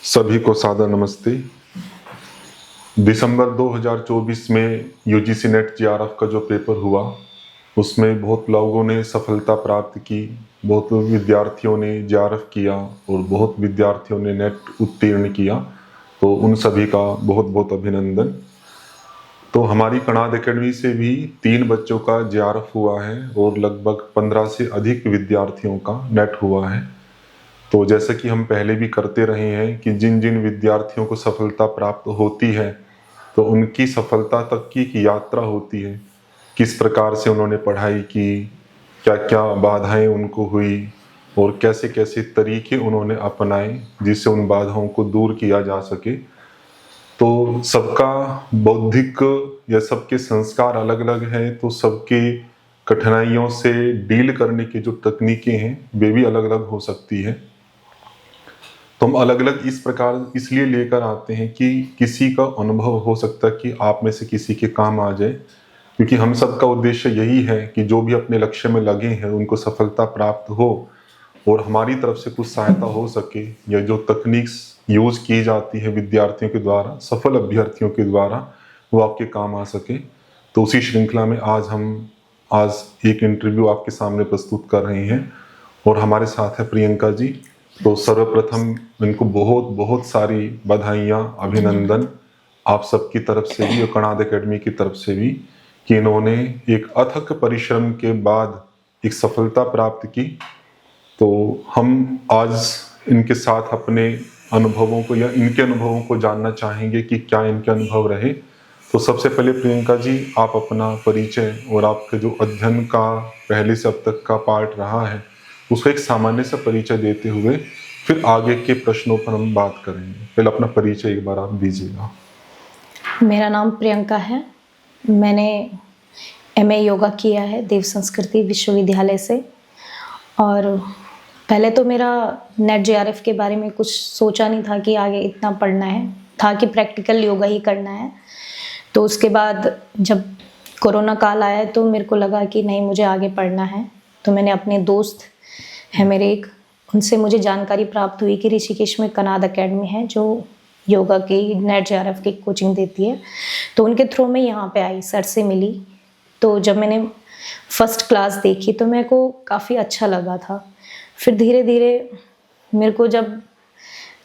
सभी को सादर नमस्ते। दिसंबर 2024 में यूजीसी नेट जेआरएफ का जो पेपर हुआ उसमें बहुत लोगों ने सफलता प्राप्त की, बहुत विद्यार्थियों ने जेआरएफ किया और बहुत विद्यार्थियों ने नेट उत्तीर्ण किया। तो उन सभी का बहुत बहुत अभिनंदन। तो हमारी कनाड एकेडमी से भी 3 बच्चों का जेआरएफ हुआ है और लगभग 15 से अधिक विद्यार्थियों का नेट हुआ है। तो जैसे कि हम पहले भी करते रहे हैं कि जिन जिन विद्यार्थियों को सफलता प्राप्त होती है तो उनकी सफलता तक की एक यात्रा होती है, किस प्रकार से उन्होंने पढ़ाई की, क्या क्या बाधाएं उनको हुई और कैसे कैसे तरीके उन्होंने अपनाए जिससे उन बाधाओं को दूर किया जा सके। तो सबका बौद्धिक या सबके संस्कार अलग अलग हैं, तो सबके कठिनाइयों से डील करने की जो तकनीकें हैं वे भी अलग अलग हो सकती है। तो हम अलग अलग इस प्रकार इसलिए लेकर आते हैं कि किसी का अनुभव हो सकता है कि आप में से किसी के काम आ जाए, क्योंकि हम सबका उद्देश्य यही है कि जो भी अपने लक्ष्य में लगे हैं उनको सफलता प्राप्त हो और हमारी तरफ से कुछ सहायता हो सके, या जो तकनीक्स यूज की जाती है विद्यार्थियों के द्वारा, सफल अभ्यर्थियों के द्वारा, वो आपके काम आ सके। तो उसी श्रृंखला में आज एक इंटरव्यू आपके सामने प्रस्तुत कर रहे हैं और हमारे साथ है प्रियंका जी। तो सर्वप्रथम इनको बहुत बहुत सारी बधाइयाँ, अभिनंदन आप सबकी तरफ से भी और कनाड एकेडमी की तरफ से भी कि इन्होंने एक अथक परिश्रम के बाद एक सफलता प्राप्त की। तो हम आज इनके साथ अपने अनुभवों को या इनके अनुभवों को जानना चाहेंगे कि क्या इनके अनुभव रहे। तो सबसे पहले प्रियंका जी, आप अपना परिचय और आपके जो अध्ययन का पहले से अब तक का पार्ट रहा है उसका एक सामान्य सा परिचय देते हुए फिर आगे के प्रश्नों पर हम बात करेंगे। पहले अपना परिचय एक बार आप दीजिएगा। मेरा नाम प्रियंका है। मैंने एमए योगा किया है देव संस्कृति विश्वविद्यालय से। और पहले तो मेरा नेट जेआरएफ के बारे में कुछ सोचा नहीं था कि आगे इतना पढ़ना है, था कि प्रैक्टिकल योगा ही करना है। तो उसके बाद जब कोरोना काल आया तो मेरे को लगा कि नहीं, मुझे आगे पढ़ना है। तो मैंने अपने दोस्त है मेरे एक, उनसे मुझे जानकारी प्राप्त हुई कि ऋषिकेश में कनाड एकेडमी है जो योगा की नेट जेआरएफ की कोचिंग देती है। तो उनके थ्रू में यहाँ पे आई, सर से मिली। तो जब मैंने फर्स्ट क्लास देखी तो मेरे को काफ़ी अच्छा लगा था। फिर धीरे धीरे मेरे को जब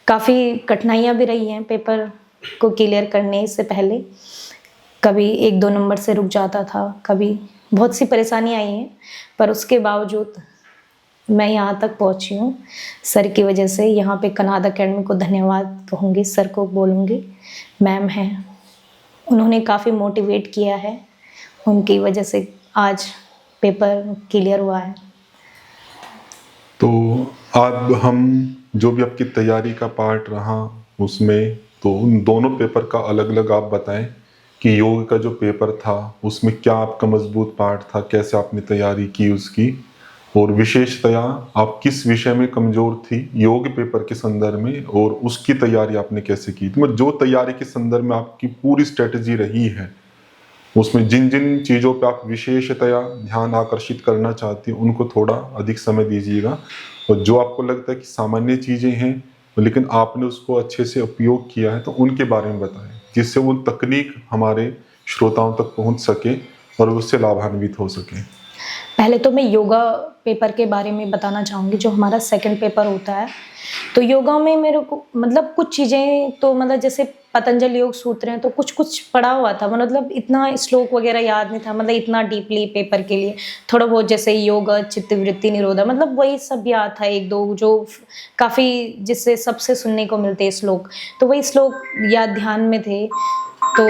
काफ़ी कठिनाइयाँ भी रही हैं पेपर को क्लियर करने से पहले, कभी 1-2 नंबर से रुक जाता था, कभी बहुत सी परेशानी आई हैं, पर उसके बावजूद मैं यहाँ तक पहुँची हूँ सर की वजह से। यहाँ पे कनाड एकेडमी को धन्यवाद कहूँगी, सर को बोलूँगी, मैम हैं, उन्होंने काफ़ी मोटिवेट किया है, उनकी वजह से आज पेपर क्लियर हुआ है। तो अब हम जो भी आपकी तैयारी का पार्ट रहा उसमें, तो उन दोनों पेपर का अलग अलग आप बताएं कि योग का जो पेपर था उसमें क्या आपका मजबूत पार्ट था, कैसे आपने तैयारी की उसकी, और विशेषतया आप किस विषय में कमजोर थी योग पेपर के संदर्भ में और उसकी तैयारी आपने कैसे की। तो जो तैयारी के संदर्भ में आपकी पूरी स्ट्रेटजी रही है उसमें जिन जिन चीज़ों पे आप विशेषतया ध्यान आकर्षित करना चाहती हैं उनको थोड़ा अधिक समय दीजिएगा, और जो आपको लगता है कि सामान्य चीज़ें हैं लेकिन आपने उसको अच्छे से उपयोग किया है तो उनके बारे में बताएं, जिससे वो तकनीक हमारे श्रोताओं तक पहुंच सके और उससे लाभान्वित हो सके। पहले तो मैं योगा पेपर के बारे में बताना चाहूँगी, जो हमारा सेकंड पेपर होता है। तो योगा में मेरे को मतलब कुछ चीज़ें तो मतलब जैसे पतंजलि योग सूत्र हैं तो कुछ कुछ पढ़ा हुआ था, मतलब इतना श्लोक वगैरह याद नहीं था, मतलब इतना डीपली पेपर के लिए थोड़ा बहुत जैसे योग चित्तवृत्ति निरोधा, मतलब वही सब याद था, 1-2 जो काफ़ी जिससे सबसे सुनने को मिलते हैं श्लोक, तो वही श्लोक याद ध्यान में थे। तो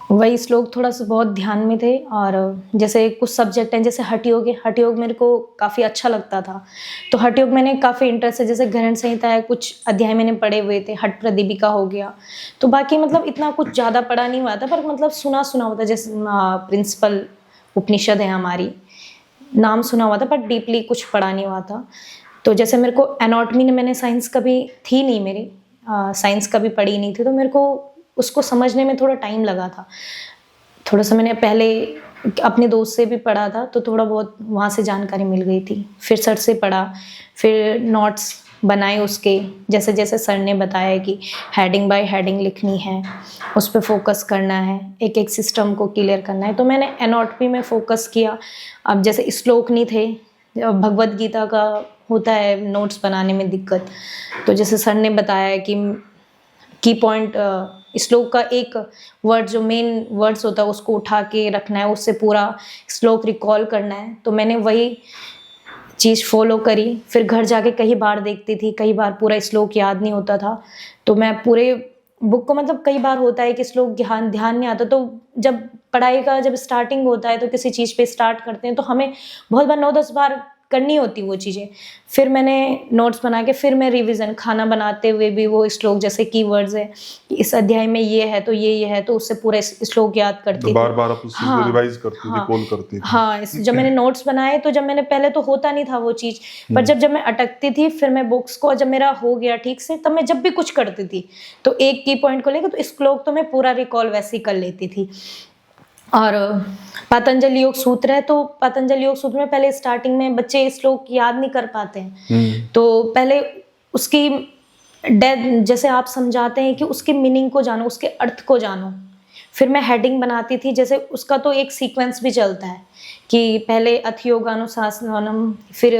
वही श्लोक थोड़ा सा बहुत ध्यान में थे। और जैसे कुछ सब्जेक्ट हैं जैसे हठ योग है, हठ योग मेरे को काफ़ी अच्छा लगता था, तो हठ योग मैंने काफ़ी इंटरेस्ट है। जैसे ग्रहण संहिता है, कुछ अध्याय मैंने पढ़े हुए थे, हठ प्रदीपिका हो गया। तो बाकी मतलब इतना कुछ ज़्यादा पढ़ा नहीं हुआ था, पर मतलब सुना हुआ था। जैसे प्रिंसिपल उपनिषद है हमारी, नाम सुना हुआ था पर डीपली कुछ पढ़ा नहीं हुआ था। तो जैसे मेरे को एनाटॉमी ने, मैंने साइंस कभी थी नहीं मेरी, साइंस कभी पढ़ी नहीं थी, तो मेरे को उसको समझने में थोड़ा टाइम लगा था। थोड़ा सा मैंने पहले अपने दोस्त से भी पढ़ा था तो थोड़ा बहुत वहाँ से जानकारी मिल गई थी। फिर सर से पढ़ा, फिर नोट्स बनाए उसके, जैसे जैसे सर ने बताया कि हेडिंग बाय हेडिंग लिखनी है, उस पर फोकस करना है, एक एक सिस्टम को क्लियर करना है। तो मैंने एनओटपी में फोकस किया। अब जैसे श्लोक नहीं थे, भगवत गीता का होता है नोट्स बनाने में दिक्कत, तो जैसे सर ने बताया कि की पॉइंट श्लोक का एक वर्ड जो मेन वर्ड्स होता है उसको उठा के रखना है, उससे पूरा श्लोक रिकॉल करना है। तो मैंने वही चीज़ फॉलो करी। फिर घर जाके कई बार देखती थी, कई बार पूरा श्लोक याद नहीं होता था, तो मैं पूरे बुक को, मतलब कई बार होता है कि श्लोक ध्यान नहीं आता, तो जब पढ़ाई का जब स्टार्टिंग होता है तो किसी चीज़ पे स्टार्ट करते हैं तो हमें बहुत बार 9-10 बार करनी होती वो चीज़ें। फिर मैंने नोट्स बना के फिर मैं रिवीजन, खाना बनाते हुए भी वो श्लोक जैसे कीवर्ड्स है कि इस अध्याय में ये है तो ये है, तो उससे पूरा श्लोक याद करती तो थी। बार बार आप उस चीज को रिवाइज करती थी, हाँ, रिकॉल करती थी। हाँ, जब मैंने नोट्स बनाए तो जब मैंने पहले तो होता नहीं था वो चीज़, पर जब मैं अटकती थी फिर मैं बुक्स को, जब मेरा हो गया ठीक से, तब मैं जब भी कुछ करती थी तो एक की पॉइंट को लेकर तो श्लोक तो मैं पूरा रिकॉल वैसे ही कर लेती थी। और पतंजलि योग सूत्र है, तो पतंजलि योग सूत्र में पहले स्टार्टिंग में बच्चे श्लोक याद नहीं कर पाते हैं, तो पहले उसकी जैसे आप समझाते हैं कि उसके मीनिंग को जानो, उसके अर्थ को जानो। फिर मैं हेडिंग बनाती थी, जैसे उसका तो एक सीक्वेंस भी चलता है कि पहले अथ योगानुशासनम, फिर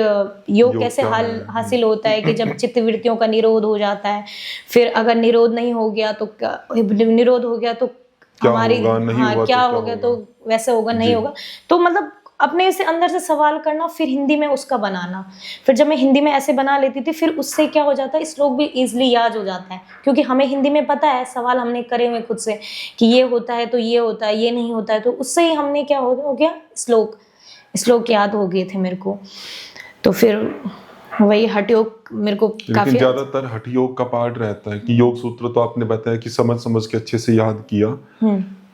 योग कैसे हासिल होता है कि जब चित्त वृत्तियों का निरोध हो जाता है, फिर अगर निरोध नहीं हो गया तो निरोध हो गया तो हमारी, हाँ, क्या हो गया तो वैसे होगा, नहीं होगा। तो मतलब अपने से अंदर से सवाल करना, फिर हिंदी में उसका बनाना। फिर जब मैं हिंदी में ऐसे बना लेती थी, फिर उससे क्या हो जाता है, श्लोक भी इजीली याद हो जाता है, क्योंकि हमें हिंदी में पता है, सवाल हमने करे हुए खुद से कि ये होता है तो ये होता है, ये नहीं होता है, तो उससे ही हमने क्या हो गया, श्लोक याद हो गए थे मेरे को। तो फिर वही हठ योग मेरे को काफी, लेकिन ज्यादातर हठ योग का पार्ट रहता है कि योग सूत्र तो आपने बताया कि समझ समझ के अच्छे से याद किया,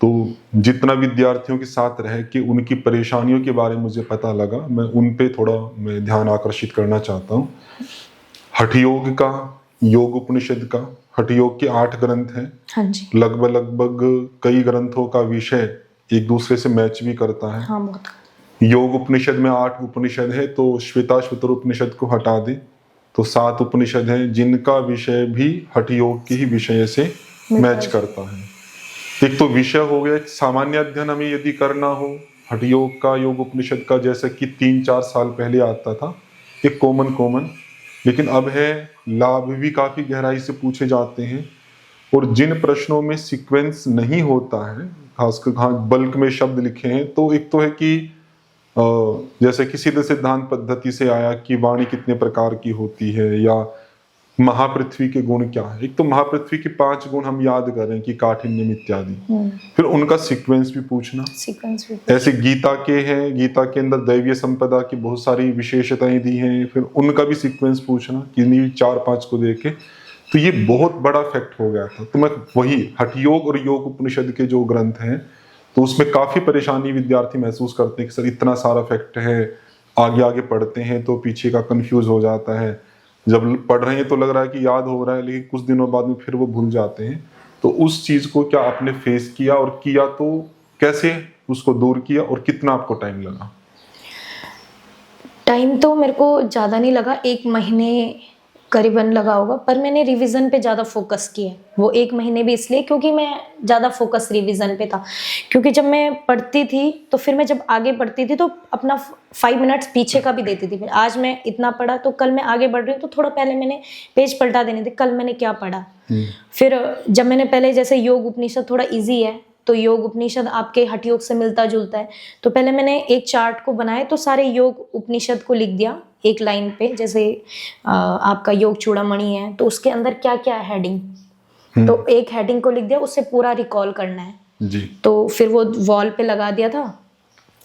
तो जितना विद्यार्थियों के साथ रह के उनकी परेशानियों के बारे में मुझे पता लगा, मैं उन पे थोड़ा मैं ध्यान आकर्षित करना चाहता हूँ। हठ योग का, योग उपनिषद का, हठ योग के 8 ग्रंथ हैं। हाँ जी, लगभग कई ग्रंथों का विषय एक दूसरे से मैच भी करता है। हाँ, बहुत। योग उपनिषद में 8 उपनिषद है, तो श्वेताश्वतर उपनिषद को हटा दे तो 7 उपनिषद हैं जिनका विषय भी हठ योग के ही विषय से मैच करता है। एक तो विषय हो गया, एक सामान्य अध्ययन हमें यदि करना हो हठ योग का, योग उपनिषद का, जैसे कि 3-4 साल पहले आता था, एक कॉमन, लेकिन अब है लाभ भी काफी गहराई से पूछे जाते हैं। और जिन प्रश्नों में सीक्वेंस नहीं होता है, खासकर हाँ बल्क में शब्द लिखे हैं, तो एक तो है कि जैसे कि सीधे सिद्धांत पद्धति से आया कि वाणी कितने प्रकार की होती है, या महापृथ्वी के गुण क्या है। एक तो महापृथ्वी के 5 गुण हम याद कर रहे हैं कि काठिन्यम इत्यादि, फिर उनका सीक्वेंस भी पूछना। ऐसे गीता के हैं, गीता के अंदर दैवीय संपदा की बहुत सारी विशेषताएं दी हैं, फिर उनका भी सीक्वेंस पूछना, किन्हीं 4-5 को देखे, तो ये बहुत बड़ा फैक्ट हो गया था। तो मैं वही हठ योग और योग उपनिषद के जो ग्रंथ हैं, तो उसमें काफी परेशानी विद्यार्थी महसूस करते हैं कि सर इतना सारा फैक्ट है, आगे पढ़ते हैं तो पीछे का कंफ्यूज हो जाता है, जब पढ़ रहे हैं तो लग रहा है कि याद हो रहा है, लेकिन कुछ दिनों बाद में फिर वो भूल जाते हैं। तो उस चीज को क्या आपने फेस किया, और किया तो कैसे उसको दूर किया, और कितना आपको टाइम लगा? टाइम तो मेरे को ज़्यादा नहीं लगा, 1 महीने करीबन लगा होगा, पर मैंने रिवीजन पे ज़्यादा फोकस किया। वो 1 महीने भी इसलिए क्योंकि मैं ज़्यादा फोकस रिवीजन पे था, क्योंकि जब मैं पढ़ती थी तो फिर मैं जब आगे बढ़ती थी तो अपना 5 मिनट्स पीछे का भी देती थी। फिर आज मैं इतना पढ़ा तो कल मैं आगे बढ़ रही हूँ तो थोड़ा पहले मैंने पेज पलटा देने थे, कल मैंने क्या पढ़ा। फिर जब मैंने पहले, जैसे योग उपनिषद थोड़ा ईजी है, तो योग उपनिषद आपके हठ योग से मिलता जुलता है, तो पहले मैंने एक चार्ट को बनाया, तो सारे योग उपनिषद को लिख दिया एक लाइन पे। जैसे आपका योग चूड़ामणि है तो उसके अंदर क्या क्या है हेडिंग, तो एक हेडिंग को लिख दिया, उससे पूरा रिकॉल करना है जी। तो फिर वो वॉल पे लगा दिया था,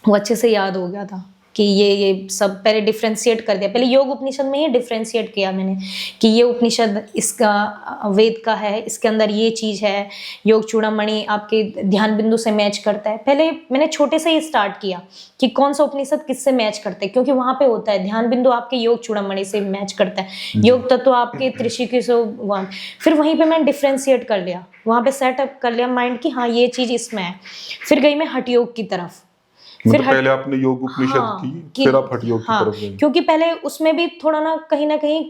वो अच्छे से याद हो गया था कि ये सब पहले डिफ्रेंशिएट कर दिया। पहले योग उपनिषद में ही डिफ्रेंशिएट किया मैंने कि ये उपनिषद इसका वेद का है, इसके अंदर ये चीज़ है, योग चूड़ामणि आपके ध्यान बिंदु से मैच करता है। पहले मैंने छोटे से ही स्टार्ट किया कि कौन सा उपनिषद किससे मैच करते हैं, क्योंकि वहाँ पे होता है ध्यान बिंदु आपके योग चूड़ामणि से मैच करता है, योग तत्व आपके त्रिशिकी से वहाँ। फिर वहीं पर मैंने डिफ्रेंशिएट कर लिया, वहाँ पर सेटअप कर लिया माइंड की हाँ ये चीज़ इसमें है। फिर गई मैं हठ योग की तरफ। फिर पहले आपने योग उपनिषद की, फिर आप हठ योग की तरफ गए। क्योंकि पहले उसमें भी थोड़ा ना कहीं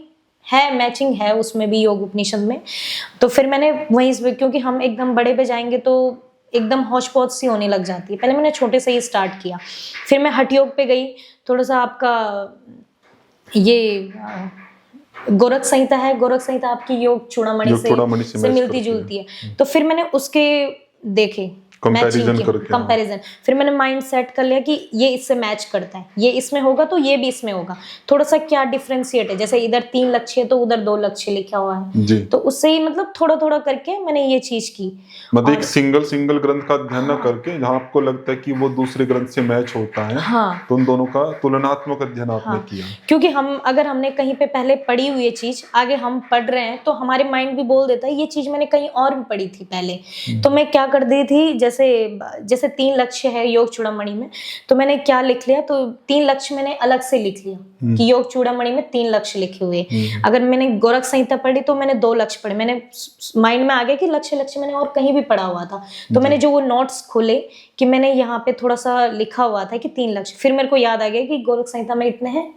है, मैचिंग है उसमें भी योग उपनिषद में। तो फिर मैंने वहीं से, क्योंकि हम एकदम बड़े पे जाएंगे तो एकदम हौच पौच सी होने लग जाती है, पहले मैंने छोटे से ही स्टार्ट किया। फिर मैं हठ योग पे गई, थोड़ा सा आपका ये गोरख संहिता है, गोरख संहिता आपकी योग चूड़ामणि से से मिलती जुलती है। तो फिर मैंने उसके देखे कंपैरिजन, फिर मैंने माइंड सेट कर लिया कि ये इससे मैच करता है, ये इसमें होगा तो ये भी इसमें होगा, थोड़ा सा क्या डिफरेंशिएट है, जैसे इधर 3 लक्ष्य है तो उधर 2 लक्ष्य लिखा हुआ है, तो उससे ही मतलब थोड़ा थोड़ा करके मैंने ये चीज की। मतलब एक सिंगल ग्रंथ का अध्ययन न करके जहाँ आपको लगता है कि वो दूसरे ग्रंथ से मैच होता है, तो उन दोनों का तुलनात्मक अध्ययन आपने किया। क्योंकि अगर हमने कहीं पे पहले पढ़ी हुई ये चीज आगे हम पढ़ रहे हैं तो हमारे माइंड भी बोल देता है ये चीज मैंने कहीं और भी पढ़ी थी पहले। तो मैं क्या कर दी थी, जैसे 3 लक्ष्य है योग चूड़ामणि में, तो मैंने क्या लिख लिया, तो 3 लक्ष्य मैंने अलग से लिख लिया कि योग चूड़ामणि में 3 लक्ष्य लिखे हुए। अगर मैंने गोरख संहिता पढ़ी तो मैंने 2 लक्ष्य पढ़े, मैंने माइंड में आ गया कि लक्ष्य मैंने और कहीं भी पढ़ा हुआ था, तो मैंने जो वो नोट्स खोले कि मैंने यहाँ पे थोड़ा सा लिखा हुआ था कि 3 लक्ष्य, फिर मेरे को याद आ गया कि गोरख संहिता में इतने हैं,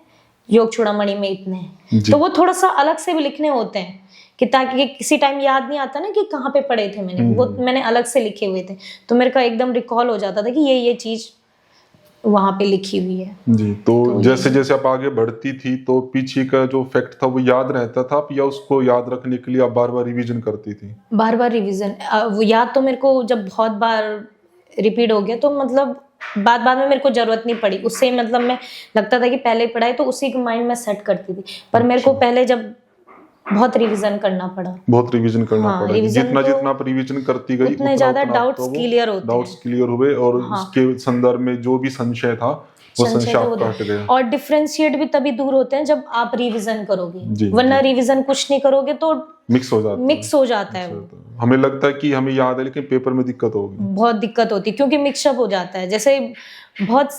योग चूड़ामणि में इतने हैं, तो वो थोड़ा सा अलग से भी लिखने होते हैं कि ताकि किसी टाइम याद नहीं आता ना कि कहाँ पे पढ़े थे मैंने, वो मैंने अलग से लिखे हुए थे, तो मेरे को एकदम रिकॉल हो जाता था कि ये चीज वहां पे लिखी हुई है जी। तो जैसे जैसे आप आगे बढ़ती थी तो पीछे का जो फैक्ट था वो याद रहता था या उसको याद रखने के लिए आप बार बार रिवीजन करती थी? बार बार रिवीजन, वो याद तो मेरे को जब बहुत बार रिपीट हो गया तो मतलब बाद में मेरे को जरूरत नहीं पड़ी उससे, मतलब मैं लगता था कि पहले पढ़ाई तो उसी को माइंड में सेट करती थी, पर मेरे को पहले जब बहुत रिवीजन करना पड़ा, पड़ा। जितना आप रिवीजन करती गई उतने ज्यादा डाउट्स क्लियर हुए और उसके संदर्भ में जो भी संशय था वो संशय आपका हट गया। और डिफरेंशिएट भी तभी दूर होते हैं जब आप रिवीजन करोगे, वरना रिवीजन कुछ नहीं करोगे तो मिक्स हो जाता है। हमें लगता है कि हमें याद है लेकिन पेपर में दिक्कत होगी, बहुत दिक्कत होती है क्योंकि मिक्सअप हो जाता है। जैसे बहुत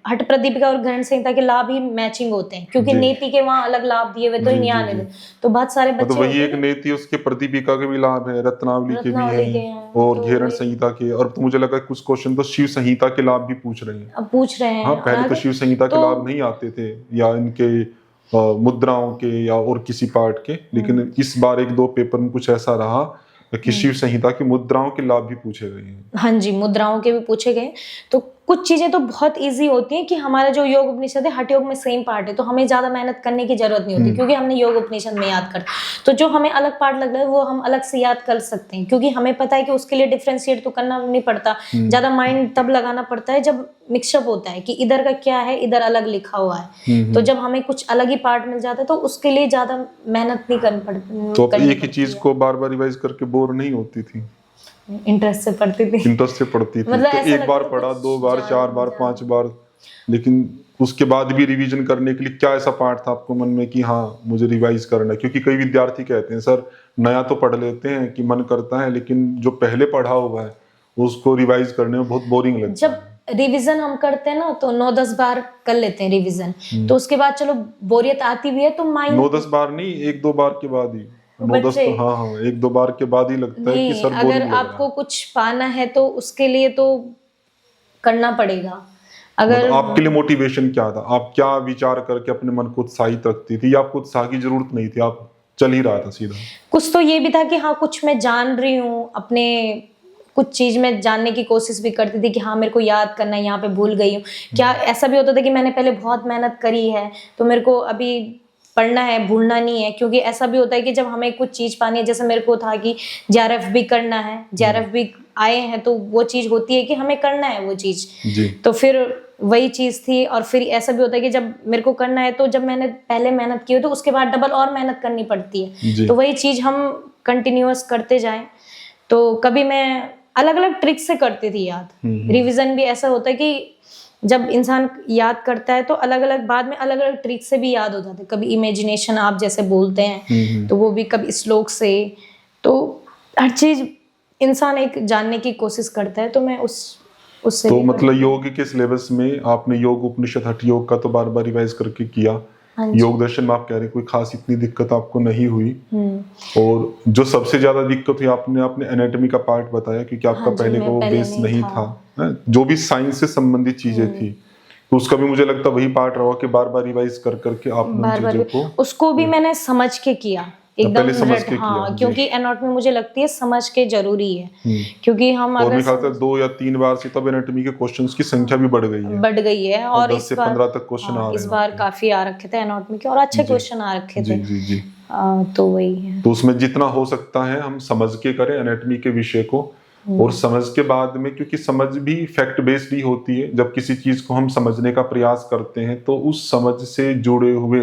हठ प्रदीपिका और ग्रहण संहिता के लाभ ही मैचिंग होते हैं क्योंकि नीति के वहाँ अलग लाभ दिए हुए तो यहाँ नहीं, तो बहुत सारे बच्चे वही एक नीति उसके प्रदीपिका के भी लाभ है, रत्नावली के भी हैं और घेरण संहिता के, और तो मुझे लगा कुछ क्वेश्चन तो शिव संहिता के लाभ भी पूछ रहे हैं। हाँ, पहले तो शिव संहिता के लाभ नहीं आते थे या इनके मुद्राओं के या और किसी पार्ट के, लेकिन इस बार 1-2 पेपर में कुछ ऐसा रहा कि शिव संहिता की मुद्राओं के लाभ भी पूछे गए हैं। हाँ जी, मुद्राओं के भी पूछे गए। तो कुछ चीजें तो बहुत इजी होती हैं कि हमारा जो योग उपनिषद है हठ योग में सेम पार्ट है, तो हमें ज्यादा मेहनत करने की जरूरत नहीं होती क्योंकि हमने योग उपनिषद में याद कर, तो जो हमें अलग पार्ट लग रहा है वो हम अलग से याद कर सकते हैं क्योंकि हमें पता है कि उसके लिए डिफरेंशिएट तो करना नहीं पड़ता, ज्यादा माइंड तब लगाना पड़ता है जब मिक्सअप होता है कि इधर का क्या है, इधर अलग लिखा हुआ है, तो जब हमें कुछ अलग ही पार्ट मिल जाता है तो उसके लिए ज्यादा मेहनत नहीं करनी पड़ती। तो एक ही चीज को बार बार रिवाइज करके बोर नहीं होती थी? इंटरेस्ट से पढ़ती थी मतलब तो एक बार पढ़ा, 2 बार, 4 बार, 5 बार, लेकिन उसके बाद भी रिवीजन करने के लिए क्या ऐसा पार्ट था आपको मन में कि हाँ मुझे रिवाइज करना है? क्योंकि कई विद्यार्थी कहते हैं सर नया तो पढ़ लेते हैं कि मन करता है, लेकिन जो पहले पढ़ा हुआ है उसको रिवाइज करने में बहुत बोरिंग लगता है। जब रिवीजन हम करते हैं ना तो 9-10 बार कर लेते हैं रिवीजन, तो उसके बाद चलो बोरियत आती भी है तो माइंड 9-10 बार नहीं, 1-2 बार के बाद ही, 9-10 तो हाँ 1-2 बार के बाद ही लगता है कि सर अगर आपको कुछ पाना है तो उसके लिए तो करना पड़ेगा। अगर आपके लिए मोटिवेशन क्या था, आप क्या विचार करके अपने मन को उत्साहित रखती थी या आपको उत्साह की जरूरत नहीं थी, आप चल ही रहा था सीधा? कुछ तो ये भी था कि हाँ कुछ मैं जान रही हूँ, अपने कुछ चीज में जानने की कोशिश भी करती थी कि हाँ मेरे को याद करना है, यहाँ पे भूल गई हूँ क्या। ऐसा भी होता था कि मैंने पहले बहुत मेहनत करी है तो मेरे को अभी पढ़ना है, भूलना नहीं है, क्योंकि ऐसा भी होता है कि जब हमें कुछ चीज पानी है, जैसे मेरे को था कि JRF भी करना है, JRF भी आए हैं तो वो चीज होती है कि हमें करना है वो चीज, तो फिर वही चीज थी। और फिर ऐसा भी होता है कि जब मेरे को करना है तो जब मैंने पहले मेहनत की हो तो उसके बाद डबल और मेहनत करनी पड़ती है, तो वही चीज हम कंटिन्यूअस करते जाएं। तो कभी मैं अलग अलग ट्रिक से करती थी याद। रिवीजन भी ऐसा होता है कि जब इंसान याद करता है तो अलग अलग बाद में अलग अलग ट्रिक से भी याद हो जाता है। कभी इमेजिनेशन आप जैसे बोलते हैं तो वो भी, कभी श्लोक से, तो हर चीज इंसान एक जानने की कोशिश करता है। तो मैं उससे तो मतलब योग के सिलेबस में आपने योग उपनिषद हठ योग का तो बार बार रिवाइज करके किया, योग दर्शन में आप कह रहे हैं कोई खास इतनी दिक्कत आपको नहीं हुई, और जो सबसे ज्यादा दिक्कत हुई आपने अपने एनाटॉमी का पार्ट बताया क्योंकि आपका पहले का वो बेस नहीं था, जो भी साइंस से संबंधित चीजें थी तो उसका भी मुझे लगता वही पार्ट रहा कि बार बार रिवाइज कर करके आपने उन बार बार चीजों को उसको भी मैंने समझ के किया एकदम पहले समझ के हाँ किया, जी। क्योंकि एनाटॉमी मुझे लगती है समझ के जरूरी है क्योंकि हम और अगर मेरे ख्याल से 2 या 3 बार से तब एनाटॉमी के क्वेश्चंस की संख्या भी बढ़ गई है बढ़ गई है और 10 इस से बार 15 तक क्वेश्चन आ रहे इस हैं बार आपके। काफी आ रखे थे एनाटॉमी के और अच्छे क्वेश्चन आ रखे जी थे जी जी। तो वही है। तो उसमें जितना हो सकता है हम समझ के करें एनाटॉमी के विषय को, और समझ के बाद में, क्योंकि समझ भी फैक्ट बेस्ड ही होती है। जब किसी चीज को हम समझने का प्रयास करते हैं तो उस समझ से जुड़े हुए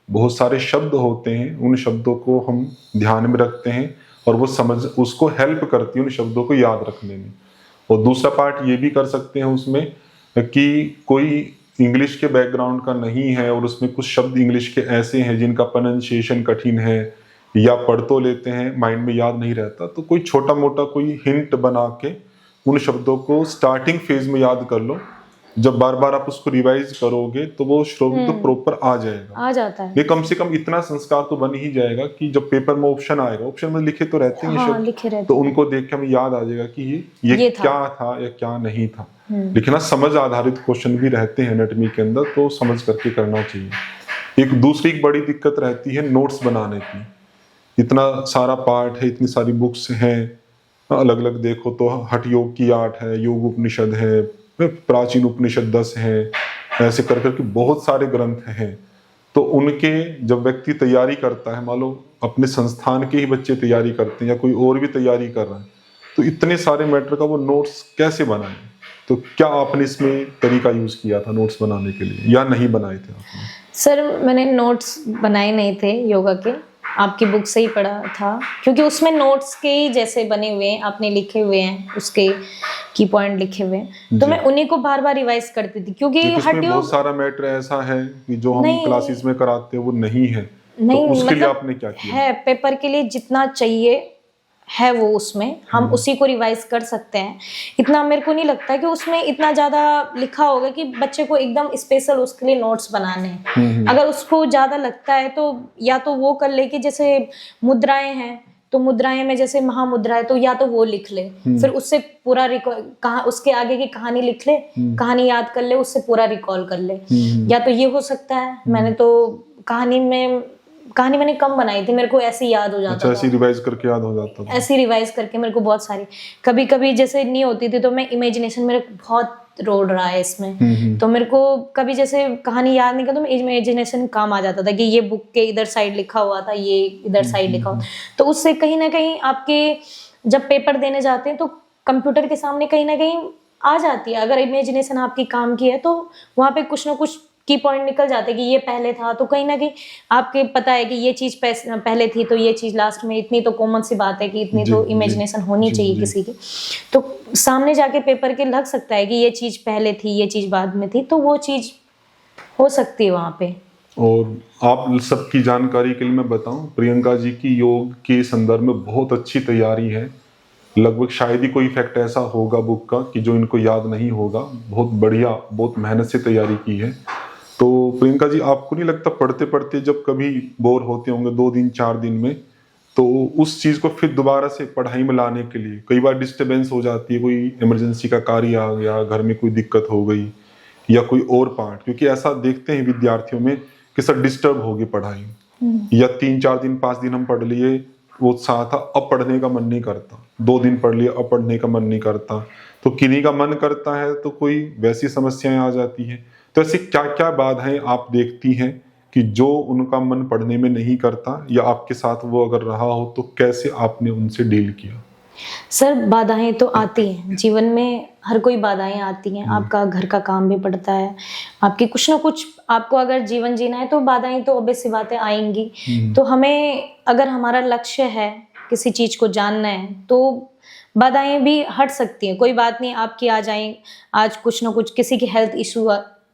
बहुत सारे शब्द होते हैं, उन शब्दों को हम ध्यान में रखते हैं और वो समझ उसको हेल्प करती है उन शब्दों को याद रखने में। और दूसरा पार्ट ये भी कर सकते हैं उसमें कि कोई इंग्लिश के बैकग्राउंड का नहीं है और उसमें कुछ शब्द इंग्लिश के ऐसे हैं जिनका प्रोनाउंसिएशन कठिन है या पढ़ तो लेते हैं माइंड में याद नहीं रहता, तो कोई छोटा मोटा कोई हिंट बना के उन शब्दों को स्टार्टिंग फेज में याद कर लो। जब बार बार आप उसको रिवाइज करोगे तो वो शब्द तो प्रॉपर आ जाएगा, आ जाता है। ये कम से कम इतना संस्कार तो बन ही जाएगा कि जब पेपर में ऑप्शन आएगा, ऑप्शन में लिखे तो रहते हैं हाँ, शब्द, लिखे रहते तो उनको देख के हमें याद आ जाएगा कि ये था। क्या था या क्या नहीं था। लेकिन हाँ, समझ आधारित क्वेश्चन भी रहते हैं एनाटॉमी के अंदर, तो समझ करके करना चाहिए। एक दूसरी एक बड़ी दिक्कत रहती है नोट्स बनाने की। इतना सारा पार्ट है, इतनी सारी बुक्स हैं, अलग अलग देखो तो हठ योग की 8 है, योग उपनिषद है, प्राचीन उपनिषद 10 है, ऐसे कर करके बहुत सारे ग्रंथ हैं। तो उनके जब व्यक्ति तैयारी करता है, मान लो अपने संस्थान के ही बच्चे तैयारी करते हैं या कोई और भी तैयारी कर रहा है, तो इतने सारे मैटर का वो नोट्स कैसे बनाए? तो क्या आपने इसमें तरीका यूज किया था नोट्स बनाने के लिए या नहीं बनाए थे आपने? सर मैंने नोट्स बनाए नहीं थे योगा के, आपकी बुक से ही पढ़ा था क्योंकि उसमें नोट्स के ही जैसे बने हुए हैं, आपने लिखे हुए हैं, उसके की पॉइंट लिखे हुए हैं, तो मैं उन्हीं को बार बार रिवाइज करती थी क्योंकि उसमें बहुत सारा मैटर ऐसा है कि जो हम क्लासेस में कराते हैं वो नहीं है, नहीं, तो उसके लिए मतलब आपने क्या किया? है पेपर के लिए जितना चाहिए है वो उसमें हम उसी को रिवाइज कर सकते हैं। इतना मेरे को नहीं लगता कि उसमें इतना ज्यादा लिखा होगा कि बच्चे को एकदम स्पेशल उसके लिए नोट्स बनाने हैं। अगर उसको ज्यादा लगता है तो या तो वो कर ले कि जैसे मुद्राएं हैं तो मुद्राएं में जैसे महामुद्रा है तो या तो वो लिख ले, फिर उससे पूरा कहा उसके आगे की कहानी लिख ले, कहानी याद कर ले, उससे पूरा रिकॉल कर ले, या तो ये हो सकता है। मैंने तो कहानी मैंने कम बनाई थी, मेरे को ऐसे याद हो जाता था। ऐसे रिवाइज करके याद हो जाता था? ऐसे रिवाइज करके मेरे को बहुत सारी, कभी कभी जैसे नहीं होती थी तो मैं इमेजिनेशन, मेरे बहुत रोल रहा है इसमें, तो मेरे को कभी जैसे कहानी याद नहीं कर तो मैं इमेजिनेशन काम आ जाता था कि ये बुक के इधर साइड लिखा हुआ था, ये इधर साइड लिखा हुआ, तो उससे कहीं ना कहीं आपके जब पेपर देने जाते हैं तो कंप्यूटर के सामने कहीं ना कहीं आ जाती है। अगर इमेजिनेशन आपकी काम की है तो वहाँ पे कुछ ना कुछ की पॉइंट निकल जाते हैं कि ये पहले था, तो कहीं ना कहीं आपके पता है कि ये चीज पहले थी तो ये चीज लास्ट में, इतनी तो कॉमन सी बात है कि इतनी तो इमेजिनेशन होनी चाहिए किसी की, तो सामने जाके पेपर के लग सकता है कि ये चीज पहले थी, ये चीज बाद में थी, तो वो चीज हो सकती है वहाँ पे। और आप सबकी जानकारी के लिए मैं बताऊं, प्रियंका जी की योग के संदर्भ में बहुत अच्छी तैयारी है। लगभग शायद ही कोई फैक्ट ऐसा होगा बुक का कि जो इनको याद नहीं होगा। बहुत बढ़िया, बहुत मेहनत से तैयारी की है। तो प्रियंका जी, आपको नहीं लगता पढ़ते पढ़ते जब कभी बोर होते होंगे 2 दिन 4 दिन में, तो उस चीज को फिर दोबारा से पढ़ाई में लाने के लिए कई बार डिस्टरबेंस हो जाती है, कोई इमरजेंसी का कार्य आ गया, घर में कोई दिक्कत हो गई या कोई और पार्ट, क्योंकि ऐसा देखते हैं विद्यार्थियों में कि सर डिस्टर्ब होगी पढ़ाई, या 3-4 दिन 5 दिन हम पढ़ लिए, वो उत्साह था, अब पढ़ने का मन नहीं करता, 2 दिन पढ़ लिया अब पढ़ने का मन नहीं करता, तो किन्हीं का मन करता है तो कोई वैसी समस्याएं आ जाती हैं। तो ऐसी क्या क्या बाधाएं आप देखती हैं कि जो उनका मन पढ़ने में नहीं करता, या आपके साथ वो अगर रहा हो तो कैसे आपने उनसे डील किया? सर बाधाएं तो आती हैं जीवन में, हर कोई बाधाएं आती हैं। आपका घर का काम भी पड़ता है, आपकी कुछ ना कुछ, आपको अगर जीवन जीना है तो बाधाएं तो ऑब्वियस सी बातें आएंगी। तो हमें अगर हमारा लक्ष्य है किसी चीज को जानना है तो बाधाएं भी हट सकती हैं, कोई बात नहीं आपकी आ जाए, आज कुछ ना कुछ किसी की हेल्थ इशू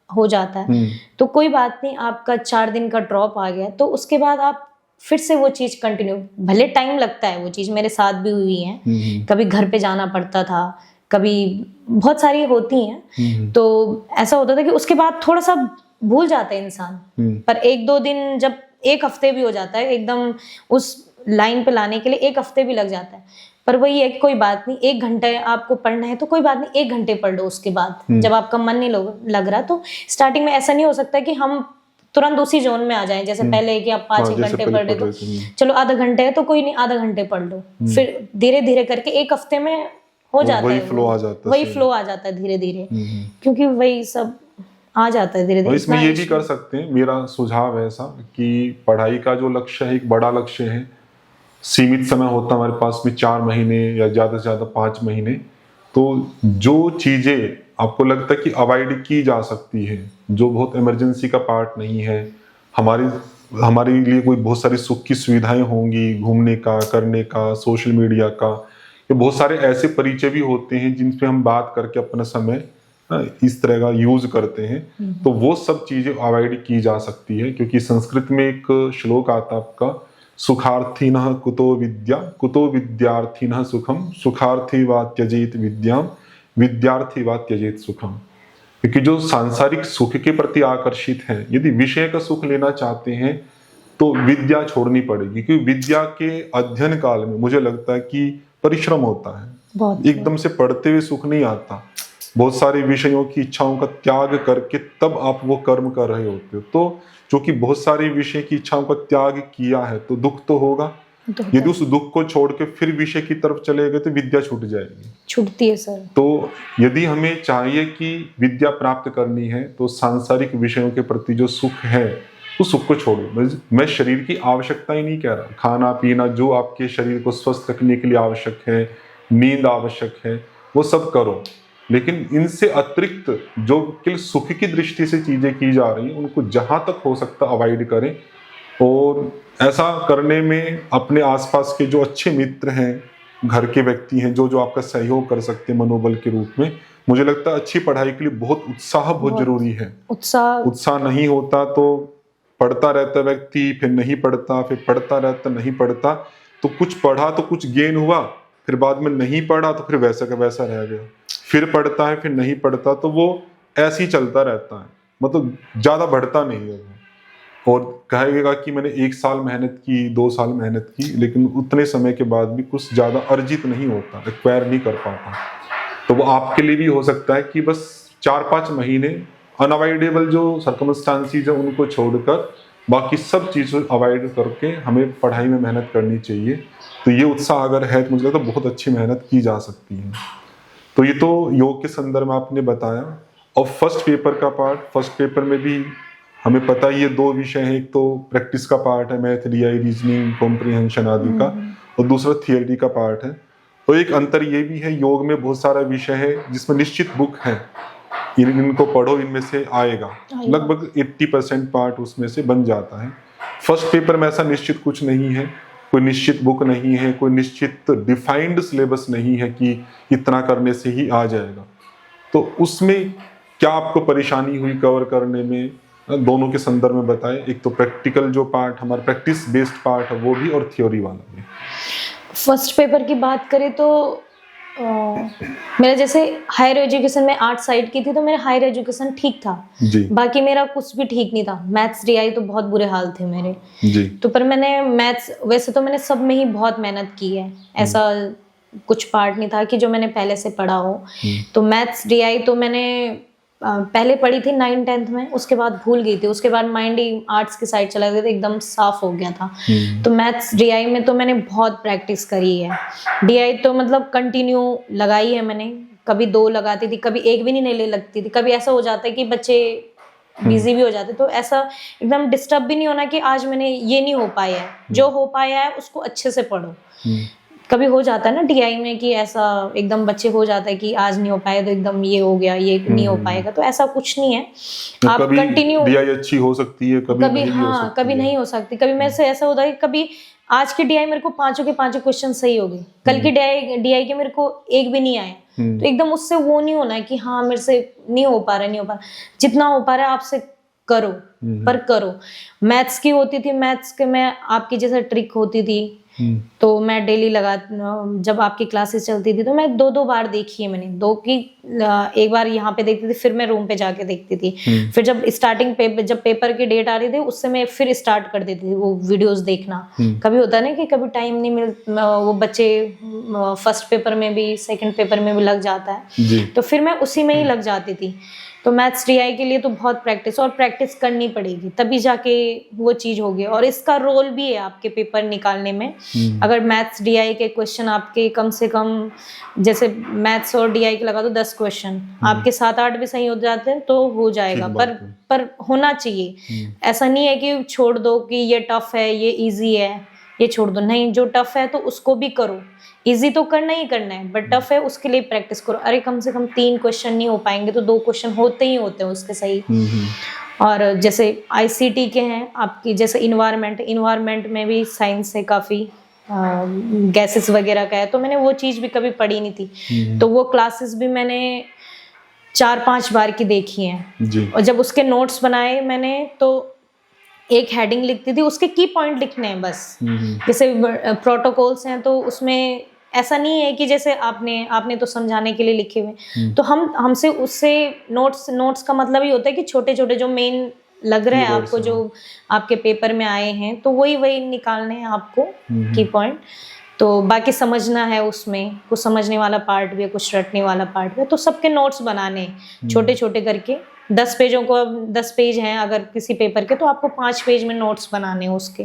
हो जाता है तो कोई बात नहीं, आपका 4 दिन का ड्रॉप आ गया तो उसके बाद आप फिर से वो चीज कंटिन्यू, भले टाइम लगता है, वो चीज मेरे साथ भी हुई है, कभी घर पे जाना पड़ता था, कभी बहुत सारी होती हैं, तो ऐसा होता था कि उसके बाद थोड़ा सा भूल जाता है इंसान, पर 1-2 दिन, जब 1 हफ्ते भी हो जाता है एकदम उस लाइन पे लाने के लिए 1 हफ्ते भी लग जाता है, पर वही है कि कोई बात नहीं, 1 घंटे आपको पढ़ना है तो कोई बात नहीं, 1 घंटे पढ़ लो। उसके बाद जब आपका मन नहीं लग रहा, तो स्टार्टिंग में ऐसा नहीं हो सकता कि हम तुरंत उसी जोन में आ जाएं, जैसे पहले कि आप 5-1 घंटे पढ़ रहे, तो चलो आधा घंटे है तो कोई नहीं, आधा घंटे पढ़ लो। फिर धीरे धीरे करके 1 हफ्ते में हो जाता है, वही फ्लो आ जाता है धीरे धीरे, क्योंकि वही सब आ जाता है धीरे धीरे। इसमें ये भी कर सकते हैं, मेरा सुझाव है ऐसा कि पढ़ाई का जो लक्ष्य है एक बड़ा लक्ष्य है, सीमित समय होता है हमारे पास में 4 महीने या ज्यादा से ज्यादा 5 महीने, तो जो चीजें आपको लगता है कि अवॉइड की जा सकती है, जो बहुत इमरजेंसी का पार्ट नहीं है, हमारे लिए कोई बहुत सारी सुख की सुविधाएं होंगी, घूमने का, करने का, सोशल मीडिया का, ये बहुत सारे ऐसे परिचय भी होते हैं जिन पे हम बात करके अपना समय इस तरह का यूज करते हैं, तो वो सब चीजें अवॉइड की जा सकती है। क्योंकि संस्कृत में एक श्लोक आता है आपका, सुखार्थिनः कुतो विद्या कुतो विद्यार्थिनः सुखम सुखार्थी वा त्यजेत विद्याम विद्यार्थी वा त्यजेत सुखम। क्योंकि जो सांसारिक सुख के प्रति आकर्षित हैं, यदि विषय का सुख लेना चाहते हैं तो विद्या छोड़नी पड़ेगी, क्योंकि विद्या के अध्ययन काल में मुझे लगता है कि परिश्रम होता है, एकदम से पढ़ते हुए सुख नहीं आता, बहुत सारे विषयों की इच्छाओं का त्याग करके तब आप वो कर्म कर रहे होते हो। तो क्योंकि बहुत सारे विषय की इच्छाओं का त्याग किया है तो दुख तो होगा, यदि उस दुख को छोड़ के फिर विषय की तरफ चले गए तो विद्या छूट जाएगी, छूटती है सर। तो यदि हमें चाहिए कि विद्या प्राप्त करनी है तो सांसारिक विषयों के प्रति जो सुख है उस सुख को छोड़ो। मैं शरीर की आवश्यकता ही नहीं कह रहा, खाना पीना जो आपके शरीर को स्वस्थ रखने के लिए आवश्यक है, नींद आवश्यक है, वो सब करो, लेकिन इनसे अतिरिक्त जो केवल सुख की दृष्टि से चीजें की जा रही हैं उनको जहां तक हो सकता अवॉइड करें। और ऐसा करने में अपने आसपास के जो अच्छे मित्र हैं, घर के व्यक्ति हैं, जो आपका सहयोग कर सकते हैं मनोबल के रूप में, मुझे लगता है अच्छी पढ़ाई के लिए बहुत उत्साह बहुत जरूरी है। उत्साह नहीं होता तो पढ़ता रहता व्यक्ति, फिर नहीं पढ़ता, फिर पढ़ता रहता नहीं पढ़ता, तो कुछ पढ़ा तो कुछ गेन हुआ, फिर बाद में नहीं पढ़ा तो फिर वैसा का वैसा रह गया, फिर पढ़ता है फिर नहीं पढ़ता, तो वो ऐसे ही चलता रहता है, मतलब ज्यादा बढ़ता नहीं है वो। और कहेगा कि मैंने 1 साल मेहनत की, 2 साल मेहनत की, लेकिन उतने समय के बाद भी कुछ ज्यादा अर्जित नहीं होता, एक्वायर नहीं कर पाता। तो वो आपके लिए भी हो सकता है कि बस 4-5 महीने अनअवॉइडेबल जो सर्कमस्टांसेस है उनको छोड़कर बाकी सब चीज़ें अवॉइड करके हमें पढ़ाई में मेहनत करनी चाहिए। तो ये उत्साह अगर है तो मुझे लगता है बहुत अच्छी मेहनत की जा सकती है। तो ये तो योग के संदर्भ में आपने बताया। और फर्स्ट पेपर का पार्ट, फर्स्ट पेपर में भी हमें पता ही है 2 विषय हैं, एक तो प्रैक्टिस का पार्ट है, मैथ, डीआई, रीजनिंग, कॉम्प्रिहेंशन आदि का, और दूसरा थियरी का पार्ट है। तो एक अंतर ये भी है, योग में बहुत सारा विषय है जिसमें निश्चित बुक है, इनको पढ़ो, इनमें से आएगा, लगभग 80% पार्ट उसमें से बन जाता है। फर्स्ट पेपर में ऐसा निश्चित कुछ नहीं है, कोई निश्चित बुक नहीं है, कोई निश्चित डिफाइंड सिलेबस नहीं है कि इतना करने से ही आ जाएगा। तो उसमें क्या आपको परेशानी हुई कवर करने में, दोनों के संदर्भ में बताएं। एक तो प्रैक्टिकल जो पार्ट हमारा प्रैक्टिस बेस्ड पार्ट है वो भी, और थ्योरी वाला भी। फर्स्ट पेपर की बात करें तो मेरा जैसे हायर एजुकेशन में आर्ट साइड की थी, तो मेरा हायर एजुकेशन ठीक था जी। बाकी मेरा कुछ भी ठीक नहीं था। मैथ्स डीआई तो बहुत बुरे हाल थे मेरे जी। तो पर मैंने मैथ्स, वैसे तो मैंने सब में ही बहुत मेहनत की है, ऐसा कुछ पार्ट नहीं था कि जो मैंने पहले से पढ़ा हो। तो मैथ्स डीआई तो मैंने पहले पढ़ी थी 9th-10th में, उसके बाद भूल गई थी, उसके बाद माइंड ही आर्ट्स की साइड चला गया था, एकदम साफ हो गया था। तो मैथ्स डीआई में तो मैंने बहुत प्रैक्टिस करी है। डीआई तो मतलब कंटिन्यू लगाई है मैंने, कभी 2 लगाती थी, कभी 1 भी नहीं ले लगती थी। कभी ऐसा हो जाता है कि बच्चे बिजी भी हो जाते, तो ऐसा एकदम डिस्टर्ब भी नहीं होना कि आज मैंने ये नहीं हो पाया है, जो हो पाया है उसको अच्छे से पढ़ो। कभी हो जाता है ना डीआई में कि ऐसा एकदम बच्चे हो जाता है कि आज नहीं हो पाया तो एकदम ये हो गया, ये नहीं हो पाएगा, तो ऐसा कुछ नहीं है। आप कंटिन्यू, डीआई अच्छी हो सकती है, कभी नहीं हो सकती। कभी मेरे से ऐसा होता है कि कभी आज की डीआई मेरे को 5 के 5 क्वेश्चन सही हो गए, कल की डीआई के मेरे को 1 भी नहीं आया, तो एकदम उससे वो नहीं होना है कि हाँ मेरे से नहीं हो पा रहा, जितना हो पा रहा है आपसे करो, पर करो। मैथ्स की होती थी, मैथ्स के में आपकी जैसे ट्रिक होती थी तो मैं डेली जब आपकी क्लासेस चलती थी तो मैं 2-2 बार देखी है मैंने, एक बार यहाँ पे देखती थी, फिर मैं रूम पे जाके देखती थी। फिर जब जब पेपर की डेट आ रही थी उससे मैं फिर स्टार्ट कर देती थी वो वीडियोस देखना। कभी होता है ना कि कभी टाइम नहीं वो बच्चे फर्स्ट पेपर में भी सेकंड पेपर में भी लग जाता है, तो फिर मैं उसी में ही लग जाती थी। तो मैथ्स डीआई के लिए तो बहुत प्रैक्टिस करनी पड़ेगी, तभी जाके वो चीज होगी। और इसका रोल भी है आपके पेपर निकालने में। अगर मैथ्स डीआई के क्वेश्चन आपके कम से कम, जैसे मैथ्स और डीआई के लगा दो 10 क्वेश्चन, आपके 7-8 भी सही हो जाते हैं तो हो जाएगा। पर होना चाहिए, ऐसा नहीं है कि छोड़ दो कि ये टफ है ये इजी है ये छोड़ दो, नहीं, जो टफ है तो उसको भी करो। इजी तो करना ही करना है, बट टफ है उसके लिए प्रैक्टिस करो। अरे कम से कम 3 क्वेश्चन नहीं हो पाएंगे तो 2 क्वेश्चन होते ही होते हैं उसके सही। और जैसे आईसीटी के हैं आपकी, जैसे इन्वायरमेंट में भी साइंस है काफ़ी, गैसेस वगैरह का है, तो मैंने वो चीज़ भी कभी पढ़ी नहीं थी। तो वो क्लासेस भी मैंने 4-5 बार की देखी हैं। और जब उसके नोट्स बनाए मैंने तो एक हेडिंग लिखती थी, उसके की पॉइंट लिखने हैं बस। जैसे प्रोटोकॉल्स हैं तो उसमें ऐसा नहीं है कि जैसे आपने तो समझाने के लिए लिखे हुए, तो हमसे उससे नोट्स का मतलब ही होता है कि छोटे छोटे जो मेन लग रहे हैं आपको, जो आपके पेपर में आए हैं, तो वही निकालने हैं आपको की पॉइंट। तो बाकी समझना है, उसमें कुछ समझने वाला पार्ट भी है, कुछ रटने वाला पार्ट भी है, तो सबके नोट्स बनाने छोटे छोटे करके। 10 पेज हैं अगर किसी पेपर के, तो आपको 5 पेज में नोट्स बनाने हैं उसके,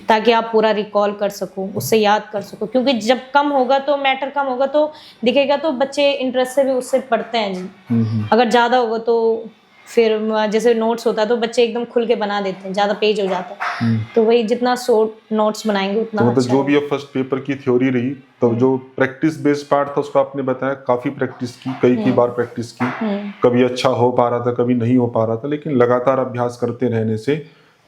ताकि आप पूरा रिकॉल कर सको, उससे याद कर सको। क्योंकि जब मैटर कम होगा तो दिखेगा, तो बच्चे इंटरेस्ट से भी उससे पढ़ते हैं। अगर ज़्यादा होगा तो फिर जैसे नोट्स होता है तो बच्चे एकदम खुल के बना देते हैं, ज़्यादा पेज हो जाता है। तो वही जितना शॉर्ट नोट्स बनाएंगे उतना तो अच्छा जो भी अब फर्स्ट पेपर की थ्योरी रही, तो जो प्रैक्टिस बेस्ड पार्ट था उसको आपने बताया, काफी प्रैक्टिस की, कई बार प्रैक्टिस की, कभी अच्छा हो पा रहा था कभी नहीं हो पा रहा था, लेकिन लगातार अभ्यास करते रहने से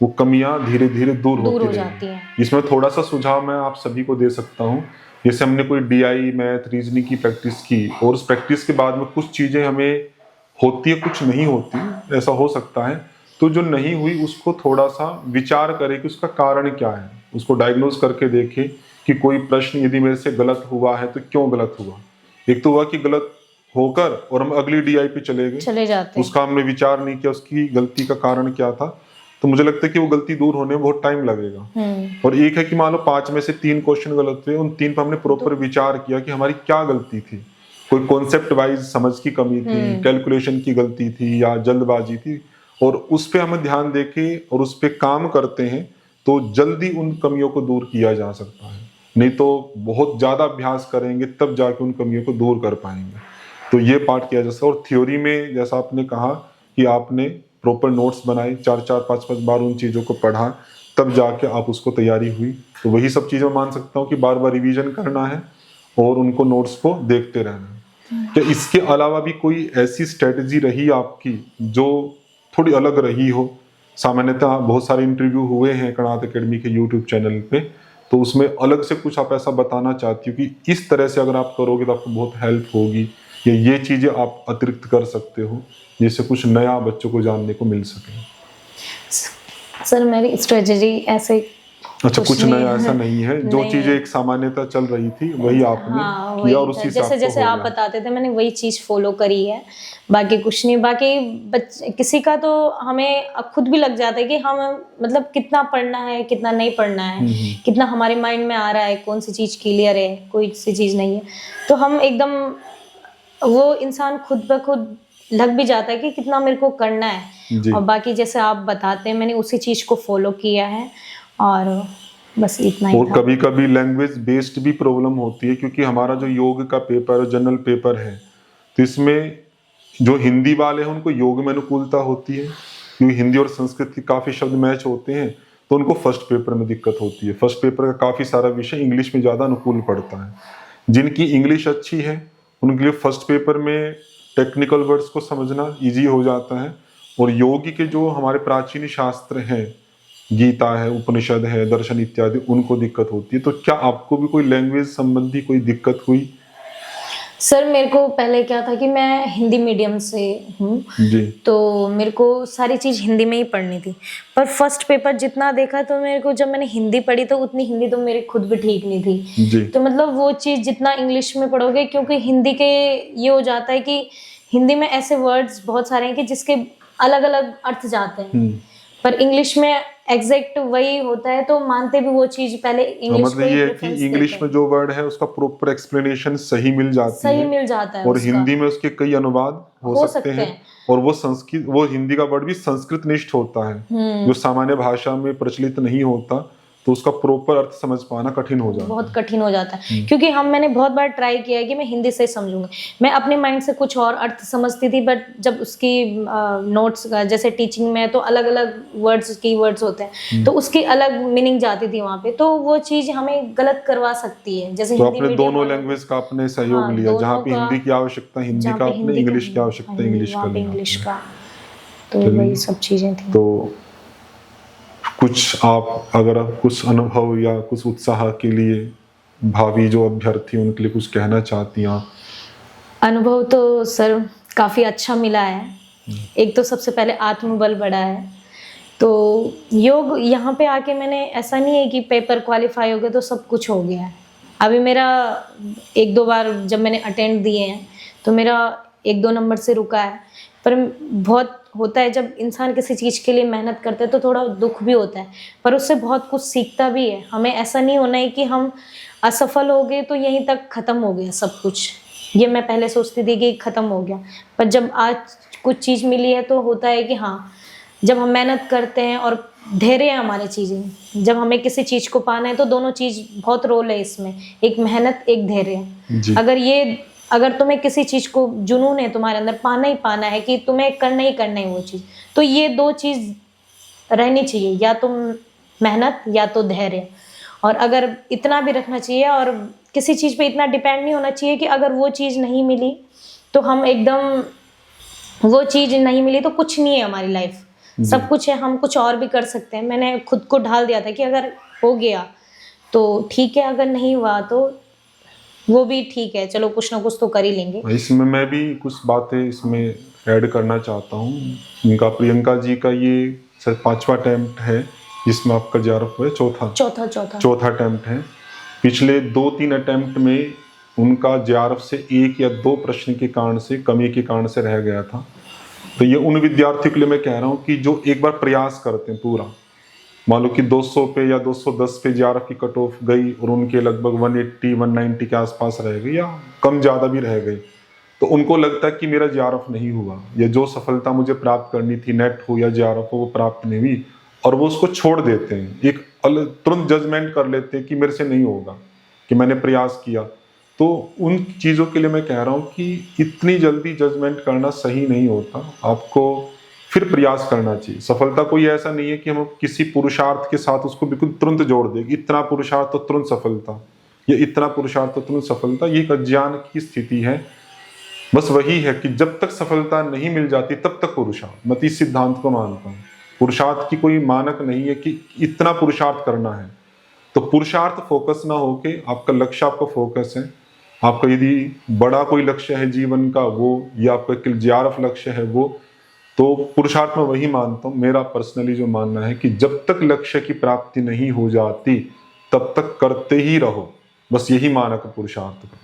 वो कमियां धीरे धीरे दूर हो जाती हैं। इसमें थोड़ा सा सुझाव मैं आप सभी को दे सकता हूँ। जैसे हमने कोई डीआई, मैथ, रीजनिंग की प्रैक्टिस की, और उस प्रैक्टिस के बाद में कुछ चीजें हमें होती है, कुछ नहीं होती, ऐसा हो सकता है। तो जो नहीं हुई उसको थोड़ा सा विचार करें कि उसका कारण क्या है, उसको डायग्नोज करके देखें कि कोई प्रश्न यदि मेरे से गलत हुआ है तो क्यों गलत हुआ। एक तो हुआ कि गलत होकर और हम अगली डीआई पे चले जाते, उसका हमने विचार नहीं किया उसकी गलती का कारण क्या था। तो मुझे लगता है कि वो गलती दूर होने में बहुत टाइम लगेगा। और एक है कि मान लो 5 में से 3 क्वेश्चन गलत हुए, उन 3 पर हमने प्रॉपर विचार किया कि हमारी क्या गलती थी। कोई कॉन्सेप्ट वाइज समझ की कमी थी, कैलकुलेशन की गलती थी, या जल्दबाजी थी, और उस पे हमें ध्यान देके और उस पे काम करते हैं तो जल्दी उन कमियों को दूर किया जा सकता है। नहीं तो बहुत ज्यादा अभ्यास करेंगे तब जाके उन कमियों को दूर कर पाएंगे। तो ये पार्ट किया जा सकता है। और थ्योरी में जैसा आपने कहा कि आपने प्रॉपर नोट्स बनाए, 4-4, 5-5 बार उन चीजों को पढ़ा, तब जाके आप उसको तैयारी हुई। तो वही सब चीजें मान सकता हूँ कि बार बार रिवीजन करना है और उनको नोट्स को देखते रहना है। क्या इसके अलावा भी कोई ऐसी स्ट्रेटजी रही आपकी जो थोड़ी अलग रही हो? सामान्यतः बहुत सारे इंटरव्यू हुए हैं कणाद एकेडमी के यूट्यूब चैनल पे, तो उसमें अलग से कुछ आप ऐसा बताना चाहती हो कि इस तरह से अगर आप करोगे तो आपको बहुत हेल्प होगी, या ये चीजें आप अतिरिक्त कर सकते हो जिससे कुछ नया बच्चों को जानने को मिल सके? सर मेरी स्ट्रेटजी ऐसे कुछ नया ऐसा नहीं है, जो चीजें एक सामान्यता चल रही थी वही आपने किया और उसी जैसे आप बताते थे मैंने वही चीज फॉलो करी है, बाकी कुछ नहीं। बाकी किसी का तो हमें खुद भी लग जाता है कि हम मतलब कितना पढ़ना है कितना नहीं पढ़ना है, कितना हमारे माइंड में आ रहा है, कौन सी चीज क्लियर है कोई सी चीज नहीं है। तो हम एकदम वो इंसान खुद ब खुद लग भी जाता है कि कितना मेरे को करना है। और बाकी जैसे आप बताते हैं मैंने उसी चीज को फॉलो किया है, और बस इतना ही। और कभी कभी लैंग्वेज बेस्ड भी प्रॉब्लम होती है, क्योंकि हमारा जो योग का पेपर जनरल पेपर है, तो इसमें जो हिंदी वाले हैं उनको योग में अनुकूलता होती है, क्योंकि हिंदी और संस्कृत के काफी शब्द मैच होते हैं, तो उनको फर्स्ट पेपर में दिक्कत होती है। फर्स्ट पेपर का काफी सारा विषय इंग्लिश में ज्यादा अनुकूल पड़ता है। जिनकी इंग्लिश अच्छी है उनके लिए फर्स्ट पेपर में टेक्निकल वर्ड्स को समझना इजी हो जाता है। और योग के जो हमारे प्राचीन शास्त्र हैं, गीता है, उपनिषद है, दर्शन इत्यादि, उनको दिक्कत होती है। तो क्या आपको भी कोई लैंग्वेज संबंधी कोई दिक्कत हुई? सर मेरे को पहले क्या था कि मैं हिंदी मीडियम से हूँ, जी तो मेरे को सारी चीज़ हिंदी में ही पढ़नी थी। पर फर्स्ट पेपर जितना देखा तो मेरे को, जब मैंने हिंदी पढ़ी तो उतनी हिंदी तो मेरी खुद भी ठीक नहीं थी। जी तो मतलब वो चीज़ जितना इंग्लिश में पढ़ोगे, क्योंकि हिंदी के ये हो जाता है कि हिंदी में ऐसे वर्ड्स बहुत सारे हैं कि जिसके अलग अलग अर्थ जाते हैं, पर इंग्लिश में एग्जैक्ट वही होता है, तो मानते भी वो चीज़ पहले इंग्लिश मतलब को ही ये है कि प्रेफरेंस इंग्लिश देते में हैं। जो वर्ड है उसका प्रॉपर एक्सप्लेनेशन सही मिल जाती सही है मिल जाता है और उसका। हिंदी में उसके कई अनुवाद हो सकते हैं और वो हिंदी का वर्ड भी संस्कृत निष्ठ होता है जो सामान्य भाषा में प्रचलित नहीं होता, तो उसका प्रॉपर अर्थ समझ पाना कठिन हो जाता बहुत कठिन हो जाता है, क्योंकि मैंने बहुत बार ट्राई किया है कि मैं हिंदी से समझूंगा। मैं अपने माइंड से कुछ और अर्थ समझती थी, बट जब उसकी नोट्स जैसे टीचिंग में तो अलग अलग वर्ड्स की वर्ड्स होते हैं, तो उसकी अलग मीनिंग जाती थी वहाँ पे, तो वो चीज़ हमें गलत करवा सकती है। जैसे तो हिंदी आपने मीडियम दोनों लैंग्वेज का आपने सहयोग हाँ, लिया, जहाँ दोनों पे का, हिंदी की आवश्यकता हिंदी जहाँ का, पे आपने हिंदी का इंग्लिश की आवश्यकता इंग्लिश का वहाँ पे लिया इंग्लिश आपने। का, तो चलिए। वही सब चीज़ें थी। तो कुछ आप अगर आप कुछ अनुभव या कुछ उत्साह के लिए भावी जो अभ्यर्थी उनके लिए कुछ कहना चाहती हैं आप? अनुभव तो सर काफ़ी अच्छा मिला है। एक तो सबसे पहले आत्मबल बढ़ा है। तो योग यहाँ पे आके मैंने, ऐसा नहीं है कि पेपर क्वालिफाई हो गए तो सब कुछ हो गया है। अभी मेरा 1-2 बार जब मैंने अटेंड दिए हैं तो मेरा 1-2 नंबर से रुका है। पर बहुत होता है जब इंसान किसी चीज़ के लिए मेहनत करता है तो थोड़ा दुख भी होता है, पर उससे बहुत कुछ सीखता भी है। हमें ऐसा नहीं होना है कि हम असफल हो गए तो यहीं तक ख़त्म हो गया सब कुछ। ये मैं पहले सोचती थी कि ख़त्म हो गया, पर जब आज कुछ चीज़ मिली है तो होता है कि हाँ, जब हम मेहनत करते हैं और धैर्य है हमारी चीज़ें, जब हमें किसी चीज़ को पाना है तो दोनों चीज़ बहुत रोल है इसमें, एक मेहनत एक धैर्य। जी अगर तुम्हें किसी चीज़ को जुनून है तुम्हारे अंदर, पाना ही पाना है कि तुम्हें करना ही करना है वो चीज़, तो ये 2 चीज़ रहनी चाहिए, या तो मेहनत या तो धैर्य। और अगर इतना भी रखना चाहिए और किसी चीज़ पे इतना डिपेंड नहीं होना चाहिए कि अगर वो चीज़ नहीं मिली तो हम एकदम, वो चीज़ नहीं मिली तो कुछ नहीं है हमारी लाइफ, सब कुछ है, हम कुछ और भी कर सकते हैं। मैंने खुद को ढाल दिया था कि अगर हो गया तो ठीक है, अगर नहीं हुआ तो वो भी ठीक है, चलो कुछ ना कुछ तो कर ही लेंगे। इसमें मैं भी कुछ बातें इसमें ऐड करना चाहता हूँ। इनका प्रियंका जी का ये शायद 5वां अटेम्प्ट है जिसमें आपका जेआरएफ हुआ है, चौथा अटेम्प्ट है। पिछले 2-3 अटेम्प्ट में उनका जेआरएफ से 1 या 2 प्रश्न के कारण से, कमी के कारण से रह गया था। तो ये उन विद्यार्थियों के लिए मैं कह रहा हूँ कि जो एक बार प्रयास करते हैं पूरा, मान लो कि 200 पे या 210 पे जेआरएफ की कट ऑफ गई और उनके लगभग 180-190 के आसपास रह गई या कम ज़्यादा भी रह गई, तो उनको लगता है कि मेरा जेआरएफ नहीं हुआ, या जो सफलता मुझे प्राप्त करनी थी, नेट हो या जेआरएफ हो, वो प्राप्त नहीं हुई, और वो उसको छोड़ देते हैं, एक तुरंत जजमेंट कर लेते हैं कि मेरे से नहीं होगा, कि मैंने प्रयास किया। तो उन चीज़ों के लिए मैं कह रहा हूँ कि इतनी जल्दी जजमेंट करना सही नहीं होता, आपको फिर प्रयास करना चाहिए। सफलता कोई ऐसा नहीं है कि हम किसी पुरुषार्थ के साथ उसको बिल्कुल तुरंत जोड़ दें, इतना पुरुषार्थ तो तुरंत सफलता, या इतना पुरुषार्थ तो तुरंत सफलता, ये एक अज्ञान की स्थिति है। बस वही है कि जब तक सफलता नहीं मिल जाती तब तक पुरुषार्थ, मैं इस सिद्धांत को मानता हूँ। पुरुषार्थ की कोई मानक नहीं है कि इतना पुरुषार्थ करना है। तो पुरुषार्थ फोकस ना होके आपका लक्ष्य, आपका फोकस है, आपका यदि बड़ा कोई लक्ष्य है जीवन का वो, या आपका जेआरएफ लक्ष्य है वो, तो पुरुषार्थ में वही मानता हूँ। मेरा पर्सनली जो मानना है कि जब तक लक्ष्य की प्राप्ति नहीं हो जाती तब तक करते ही रहो, बस यही मानक है पुरुषार्थ का।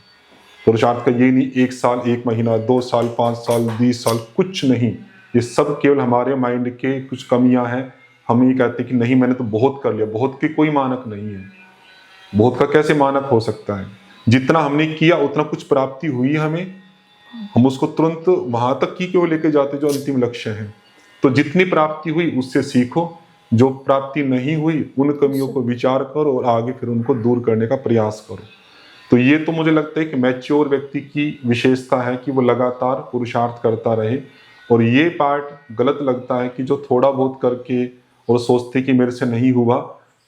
पुरुषार्थ का ये नहीं 1 साल, 1 महीना, 2 साल, 5 साल, 20 साल, कुछ नहीं। ये सब केवल हमारे माइंड के कुछ कमियां हैं। हम ये कहते हैं कि नहीं मैंने तो बहुत कर लिया, बहुत के कोई मानक नहीं है। बहुत का कैसे मानक हो सकता है? जितना हमने किया उतना कुछ प्राप्ति हुई हमें, हम उसको तुरंत वहां तक की क्यों लेके जाते जो अंतिम लक्ष्य है। तो जितनी प्राप्ति हुई उससे सीखो, जो प्राप्ति नहीं हुई उन कमियों को विचार करो और आगे फिर उनको दूर करने का प्रयास करो। तो ये तो मुझे लगता है कि मैच्योर व्यक्ति की विशेषता है कि वो लगातार पुरुषार्थ करता रहे। और ये पार्ट गलत लगता है कि जो थोड़ा बहुत करके और सोचते कि मेरे से नहीं हुआ,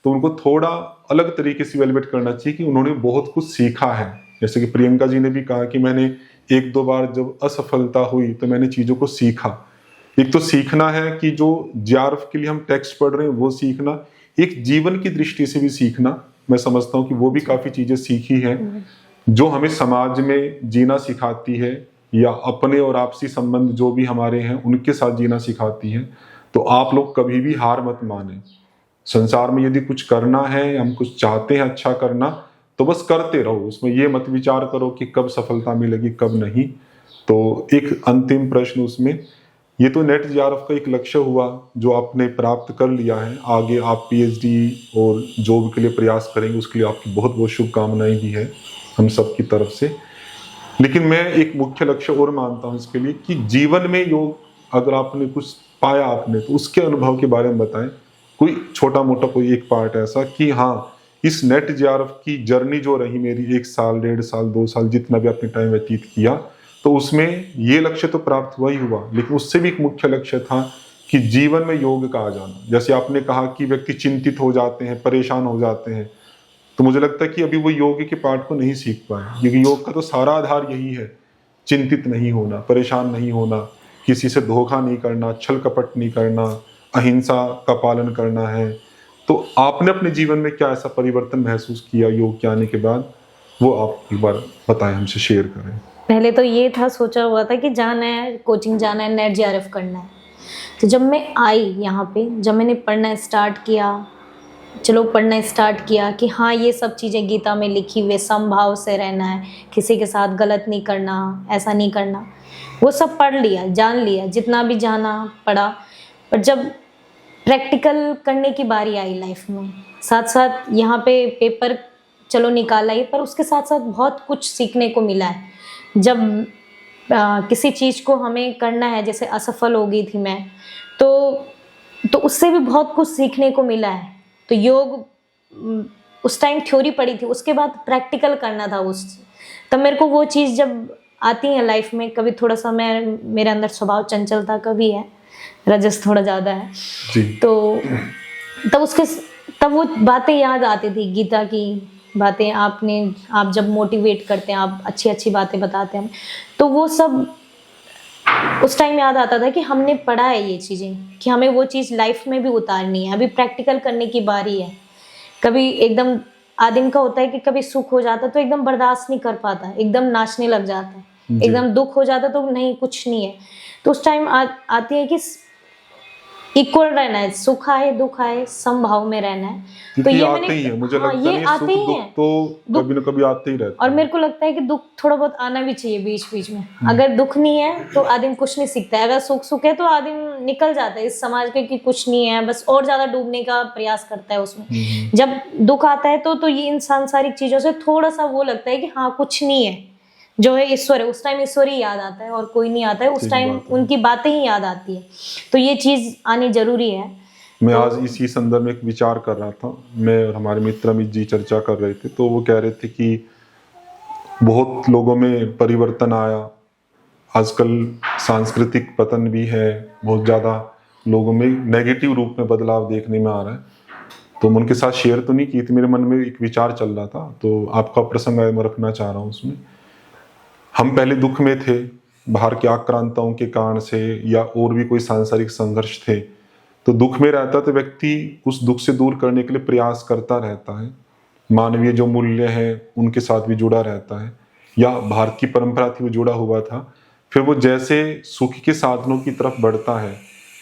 तो उनको थोड़ा अलग तरीके से इवैल्यूएट करना चाहिए कि उन्होंने बहुत कुछ सीखा है। जैसे कि प्रियंका जी ने भी कहा कि मैंने 1-2 बार जब असफलता हुई तो मैंने चीज़ों को सीखा। एक तो सीखना है कि जो जेआरएफ के लिए हम टेक्स्ट पढ़ रहे हैं वो सीखना, एक जीवन की दृष्टि से भी सीखना। मैं समझता हूँ कि वो भी काफ़ी चीज़ें सीखी हैं। जो हमें समाज में जीना सिखाती है या अपने और आपसी संबंध जो भी हमारे हैं उनके साथ जीना सिखाती है। तो आप लोग कभी भी हार मत माने। संसार में यदि कुछ करना है, हम कुछ चाहते हैं अच्छा करना, तो बस करते रहो। उसमें ये मत विचार करो कि कब सफलता मिलेगी कब नहीं। तो एक अंतिम प्रश्न उसमें, ये तो नेट जेआरएफ का एक लक्ष्य हुआ जो आपने प्राप्त कर लिया है। आगे आप पीएचडी और जॉब के लिए प्रयास करेंगे, उसके लिए आपकी बहुत बहुत शुभकामनाएं भी है हम सब की तरफ से। लेकिन मैं एक मुख्य लक्ष्य और मानता हूँ इसके लिए कि जीवन में योग अगर आपने कुछ पाया आपने, तो उसके अनुभव के बारे में बताएं। कोई छोटा मोटा कोई एक पार्ट ऐसा कि हाँ, इस नेट जेआरएफ की जर्नी जो रही मेरी 1 साल 1.5 साल 2 साल जितना भी आपने टाइम व्यतीत किया, तो उसमें ये लक्ष्य तो प्राप्त हुआ ही हुआ, लेकिन उससे भी एक मुख्य लक्ष्य था कि जीवन में योग का आ जाना। जैसे आपने कहा कि व्यक्ति चिंतित हो जाते हैं, परेशान हो जाते हैं, तो मुझे लगता है कि अभी वो योग के पार्ट को नहीं सीख पाए, क्योंकि योग का तो सारा आधार यही है, चिंतित नहीं होना, परेशान नहीं होना, किसी से धोखा नहीं करना, छल कपट नहीं करना, अहिंसा का पालन करना है। तो आपने अपने जीवन में क्या ऐसा परिवर्तन महसूस किया योग के आने के बाद, वो आप एक बार बताएं, हमसे शेयर करें। पहले तो ये था, सोचा हुआ था कि जाना है, कोचिंग जाना है, नेट जेआरएफ करना है। तो जब मैं आई यहाँ पे, जब मैंने पढ़ना स्टार्ट किया, चलो पढ़ना स्टार्ट किया कि हाँ ये सब चीज़ें गीता में लिखी हुई, समभाव से रहना है, किसी के साथ गलत नहीं करना, ऐसा नहीं करना, वो सब पढ़ लिया, जान लिया, जितना भी जाना पड़ा। पर जब प्रैक्टिकल करने की बारी आई लाइफ में, साथ साथ यहाँ पे पेपर चलो निकाला ही, पर उसके साथ साथ बहुत कुछ सीखने को मिला है। जब किसी चीज़ को हमें करना है, जैसे असफल हो गई थी मैं, तो उससे भी बहुत कुछ सीखने को मिला है। तो योग उस टाइम थ्योरी पढ़ी थी, उसके बाद प्रैक्टिकल करना था तब मेरे को वो चीज़ जब आती है लाइफ में, कभी थोड़ा सा मेरे अंदर स्वभाव चंचलता का भी है, रजस थोड़ा ज़्यादा है जी। तो तब वो बातें याद आती थी, गीता की बातें। आप जब मोटिवेट करते हैं, आप अच्छी अच्छी बातें बताते हैं, तो वो सब उस टाइम याद आता था कि हमने पढ़ा है ये चीज़ें, कि हमें वो चीज़ लाइफ में भी उतारनी है। अभी प्रैक्टिकल करने की बारी है। कभी एकदम आदमी का होता है कि कभी सुख हो जाता तो एकदम बर्दाश्त नहीं कर पाता, एकदम नाचने लग जाता है, एकदम दुख हो जाता तो नहीं कुछ नहीं है। तो उस टाइम आती है कि इक्वल रहना है, सुख आए दुख आए समभाव में रहना है। तो ये आते ही है, मुझे लगता है आते ही दुख तो कभी न कभी आते ही रहते और मेरे को लगता है कि दुख थोड़ा बहुत आना भी चाहिए बीच बीच में। अगर दुख नहीं है तो आदमी कुछ नहीं सीखता है, अगर सुख है तो आदमी निकल जाता है इस समाज के कि कुछ नहीं है, बस और ज्यादा डूबने का प्रयास करता है उसमें। जब दुख आता है तो ये इन सांसारिक चीजों से थोड़ा सा वो लगता है कि हाँ कुछ नहीं है, जो है ईश्वर है। उस टाइम ईश्वर ही याद आता है और कोई नहीं आता है, उस टाइम उनकी बातें ही याद आती है। तो ये चीज आनी जरूरी है। मैं आज इसी संदर्भ में एक विचार कर रहा था, मैं और हमारे मित्र अमित जी चर्चा कर रहे थे, तो वो कह रहे थे कि बहुत लोगों में परिवर्तन आया, आजकल सांस्कृतिक पतन भी है, बहुत ज़्यादा लोगों में नेगेटिव रूप में बदलाव देखने में आ रहा है। तो मैं उनके साथ शेयर तो नहीं की थी, मेरे मन में एक विचार चल रहा था, तो आपका प्रसंग मैं रखना चाह रहा हूँ उसमें। हम पहले दुख में थे, बाहर की आक्रांताओं के कारण से या और भी कोई सांसारिक संघर्ष थे, तो दुख में रहता तो व्यक्ति उस दुख से दूर करने के लिए प्रयास करता रहता है, मानवीय जो मूल्य है उनके साथ भी जुड़ा रहता है, या भारत की परंपरा थी वो जुड़ा हुआ था। फिर वो जैसे सुख के साधनों की तरफ बढ़ता है,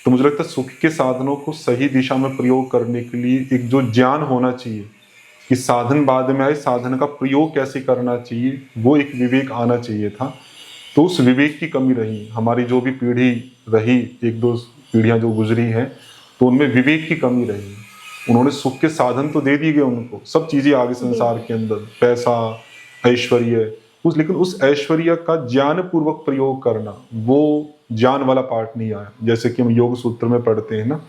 तो मुझे लगता है सुख के साधनों को सही दिशा में प्रयोग करने के लिए एक जो ज्ञान होना चाहिए कि साधन बाद में आए, साधन का प्रयोग कैसे करना चाहिए, वो एक विवेक आना चाहिए था। तो उस विवेक की कमी रही, हमारी जो भी पीढ़ी रही, 1-2 पीढ़ियां जो गुजरी हैं, तो उनमें विवेक की कमी रही। उन्होंने सुख के साधन तो दे दिए गए उनको, सब चीजें आगे संसार के अंदर, पैसा, ऐश्वर्य, लेकिन उस ऐश्वर्य का ज्ञान पूर्वक प्रयोग करना, वो ज्ञान वाला पार्ट नहीं आया। जैसे कि हम योग सूत्र में पढ़ते हैं ना,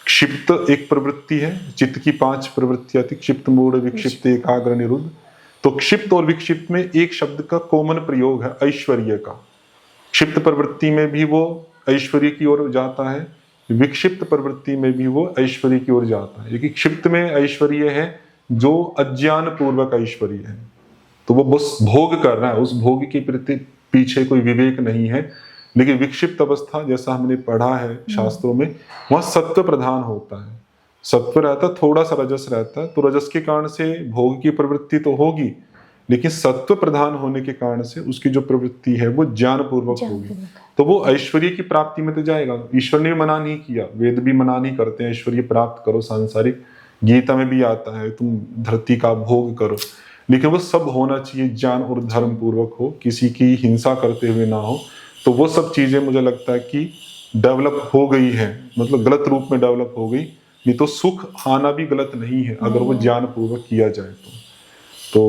क्षिप्त एक प्रवृत्ति है, चित्त की 5 प्रवृत्तियां थी, क्षिप्त मूढ़ विक्षिप्त एकाग्र निरुद्ध। तो क्षिप्त और विक्षिप्त में एक शब्द का कॉमन प्रयोग है ऐश्वर्य का। क्षिप्त प्रवृत्ति में भी वो ऐश्वर्य की ओर जाता है, विक्षिप्त प्रवृत्ति में भी वो ऐश्वर्य की ओर जाता है। क्योंकि क्षिप्त में ऐश्वर्य है जो अज्ञान पूर्वक ऐश्वर्य है, तो वो बस भोग कर रहा है, उस भोग के प्रति पीछे कोई विवेक नहीं है। लेकिन विक्षिप्त अवस्था, जैसा हमने पढ़ा है शास्त्रों में, वहां सत्व प्रधान होता है, सत्व रहता, थोड़ा सा रजस रहता है। तो रजस के कारण से भोग की प्रवृत्ति तो होगी, लेकिन सत्व प्रधान होने के कारण से उसकी जो प्रवृत्ति है वो ज्ञान पूर्वक होगी, तो वो ऐश्वर्य की प्राप्ति में तो जाएगा। ईश्वर ने मना नहीं किया, वेद भी मना नहीं करते हैं ऐश्वर्य प्राप्त करो सांसारिक, गीता में भी आता है तुम धरती का भोग करो, लेकिन वो सब होना चाहिए ज्ञान और धर्म पूर्वक हो, किसी की हिंसा करते हुए ना हो। तो वो सब चीजें मुझे लगता है कि डेवलप हो गई है, मतलब गलत रूप में डेवलप हो गई, नहीं तो सुख आना भी गलत नहीं है अगर वो ज्ञान पूर्वक किया जाए तो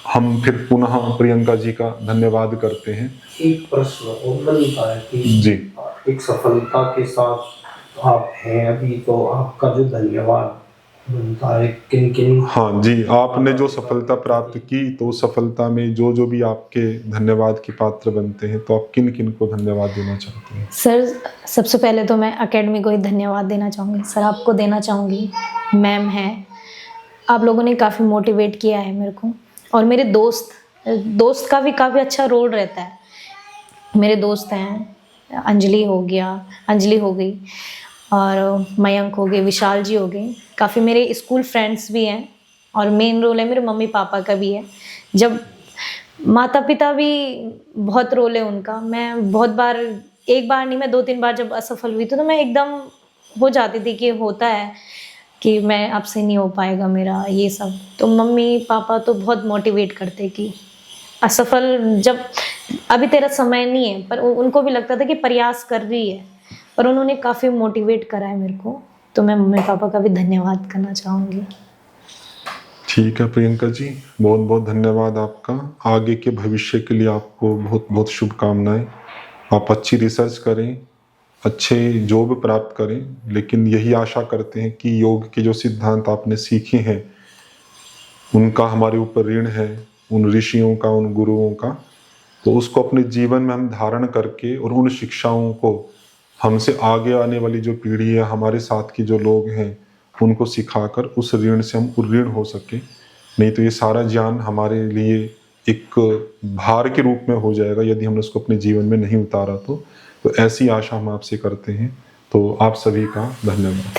हम फिर पुनः प्रियंका जी का धन्यवाद करते हैं। एक प्रश्न और बनता है कि जी, एक सफलता के साथ आप हैं अभी, तो आपका जो धन्यवाद बनता है किन किन। हाँ जी, आपने जो सफलता प्राप्त की तो सफलता में जो जो भी आपके धन्यवाद के पात्र बनते हैं, तो आप किन किन को धन्यवाद देना चाहते हैं? सर, सबसे पहले तो मैं एकेडमी को ही धन्यवाद देना चाहूँगी। सर आपको देना चाहूँगी, मैम हैं, आप लोगों ने काफ़ी मोटिवेट किया है मेरे को, और मेरे दोस्त का भी काफ़ी अच्छा रोल रहता है। मेरे दोस्त हैं, अंजलि हो गई और मयंक हो गए, विशाल जी हो गए, काफ़ी मेरे स्कूल फ्रेंड्स भी हैं, और मेन रोल है मेरे मम्मी पापा का भी है। जब माता पिता भी बहुत रोल है उनका। मैं बहुत बार, एक बार नहीं मैं 2-3 बार जब असफल हुई तो मैं एकदम हो जाती थी कि होता है कि मैं अब से नहीं हो पाएगा मेरा ये सब। तो मम्मी पापा तो बहुत मोटिवेट करते कि असफल, जब अभी तेरा समय नहीं है, पर उनको भी लगता था कि प्रयास कर रही है, पर उन्होंने काफ़ी मोटिवेट करा है मेरे को। तो मैं मम्मी पापा का भी धन्यवाद करना चाहूँगी। ठीक है प्रियंका जी, बहुत बहुत धन्यवाद आपका। आगे के भविष्य के लिए आपको बहुत बहुत शुभकामनाएं। आप अच्छी रिसर्च करें, अच्छे जॉब प्राप्त करें, लेकिन यही आशा करते हैं कि योग के जो सिद्धांत आपने सीखे हैं उनका हमारे ऊपर ऋण है, उन ऋषियों का, उन गुरुओं का, तो उसको अपने जीवन में हम धारण करके और उन शिक्षाओं को हमसे आगे आने वाली जो पीढ़ी है, हमारे साथ के जो लोग हैं, उनको सिखाकर उस ऋण से हम उऋण हो सके। नहीं तो ये सारा ज्ञान हमारे लिए एक भार के रूप में हो जाएगा यदि हमने उसको अपने जीवन में नहीं उतारा तो ऐसी आशा हम आपसे करते हैं। तो आप सभी का धन्यवाद।